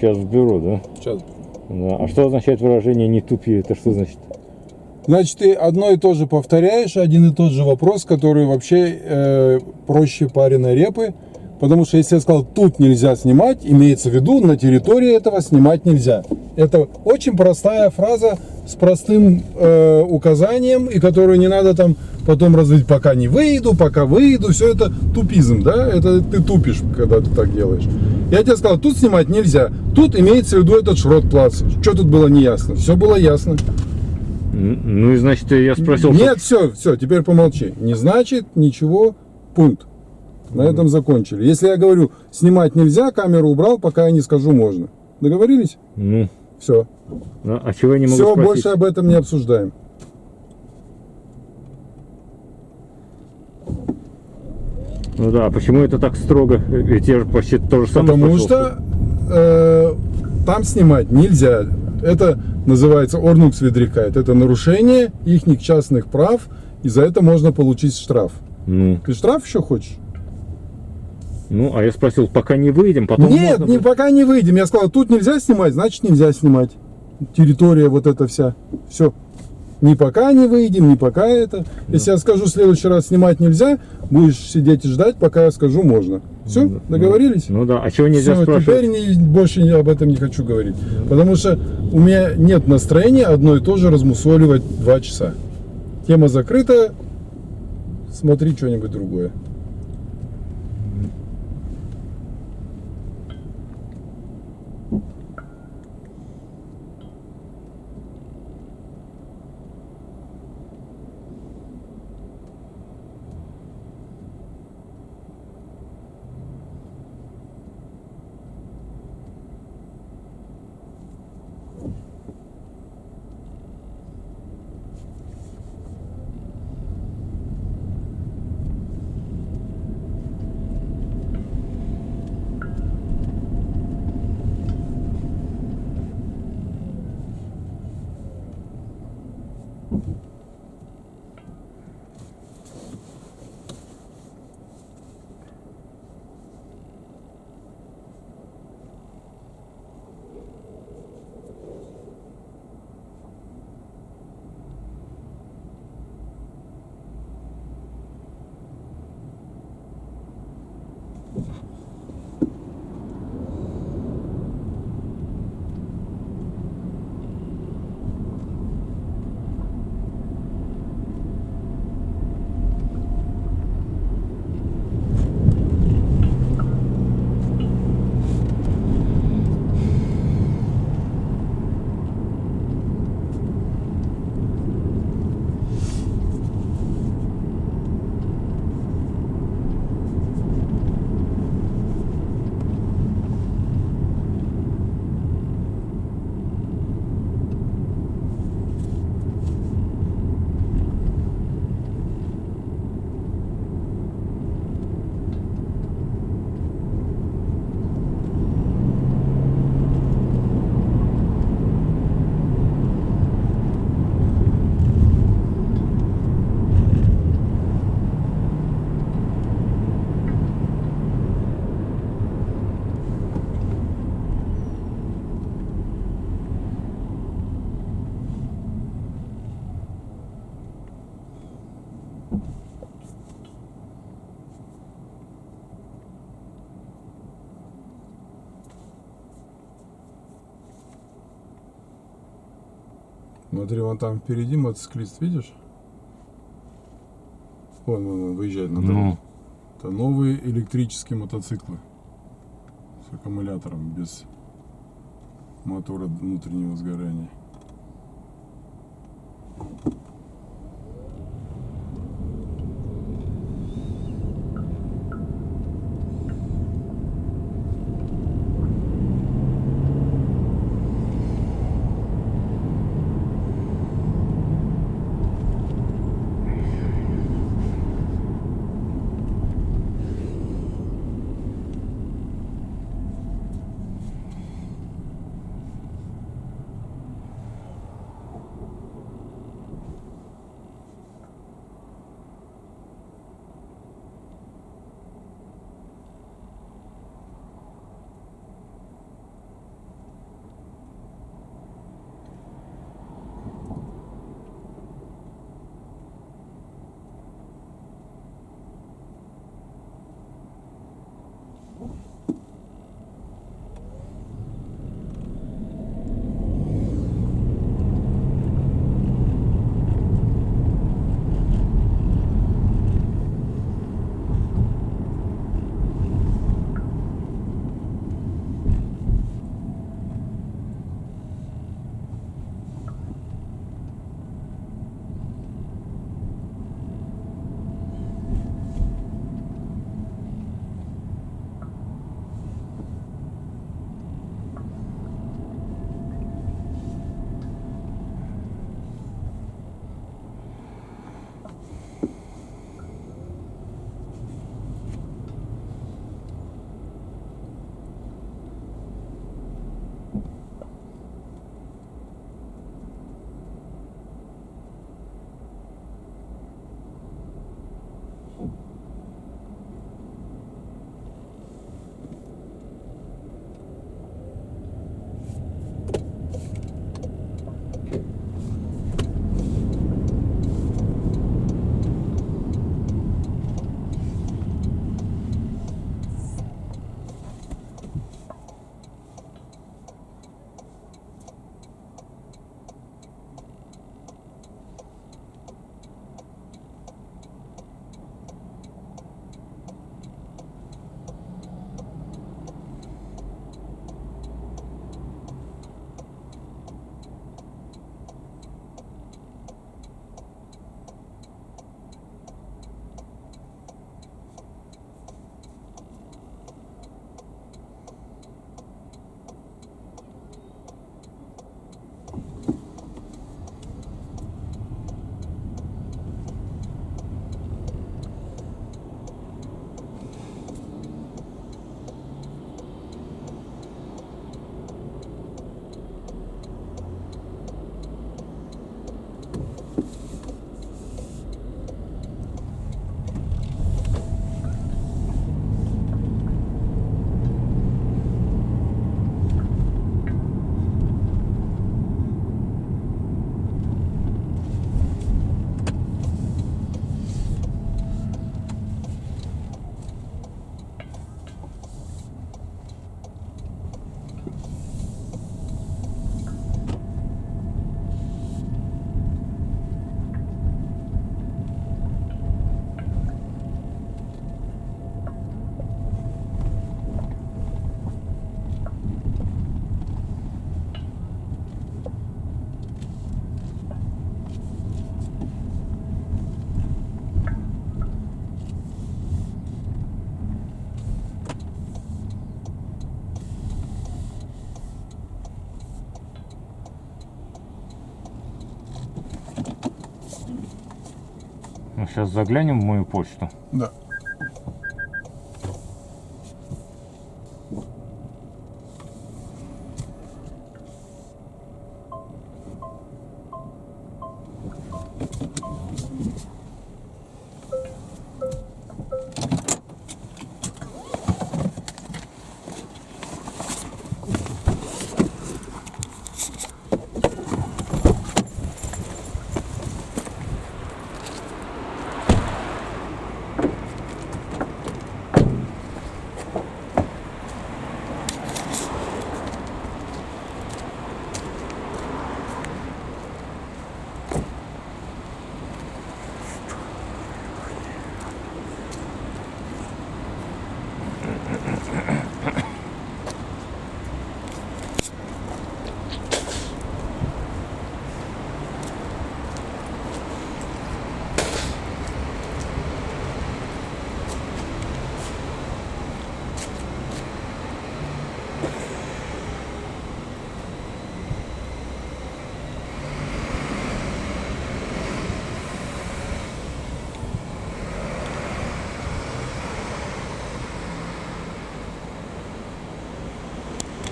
Сейчас вберу, да? Сейчас. Да. А что означает выражение «не тупи»? Это что значит? Значит, ты одно и то же повторяешь, один и тот же вопрос, который вообще проще пареной репы. Потому что если я сказал, тут нельзя снимать, имеется в виду, на территории этого снимать нельзя. Это очень простая фраза с простым указанием, и которую не надо там потом развить, пока не выйду, пока выйду. Все это тупизм, да? Это ты тупишь, когда ты так делаешь. Я тебе сказал, тут снимать нельзя. Тут имеется в виду этот шрот-плац. Что тут было неясно? Все было ясно. Ну и значит, я спросил... Нет, все, теперь помолчи. Не значит, ничего, пункт. На этом закончили. Если я говорю, снимать нельзя, камеру убрал, пока я не скажу можно. Договорились? Ну, Все. а чего я не могу Все, спросить? больше об этом не обсуждаем. Ну да, почему это так строго? Ведь я же почти то же самое Потому спросил, что там снимать нельзя. Это называется орнуксвидрикайт. Это нарушение их частных прав, и за это можно получить штраф. Ну, Ты штраф еще хочешь? ну, а я спросил, пока не выйдем, потом Нет, можно будет? пока не выйдем. Я сказал, тут нельзя снимать, значит нельзя снимать. Территория вот эта вся. Все. Ни пока не выйдем, ни пока это. Если я скажу в следующий раз снимать нельзя, будешь сидеть и ждать, пока я скажу можно. Все, договорились? Ну да, а чего нельзя Все, спрашивать? теперь больше об этом не хочу говорить. Потому что у меня нет настроения одно и то же размусоливать 2 часа. Тема закрыта. Смотри что-нибудь другое. Смотри, вон там впереди мотоциклист, видишь? Вон выезжает на дорогу. Это новые электрические мотоциклы с аккумулятором, без мотора внутреннего сгорания. Ну, сейчас заглянем в мою почту. Да.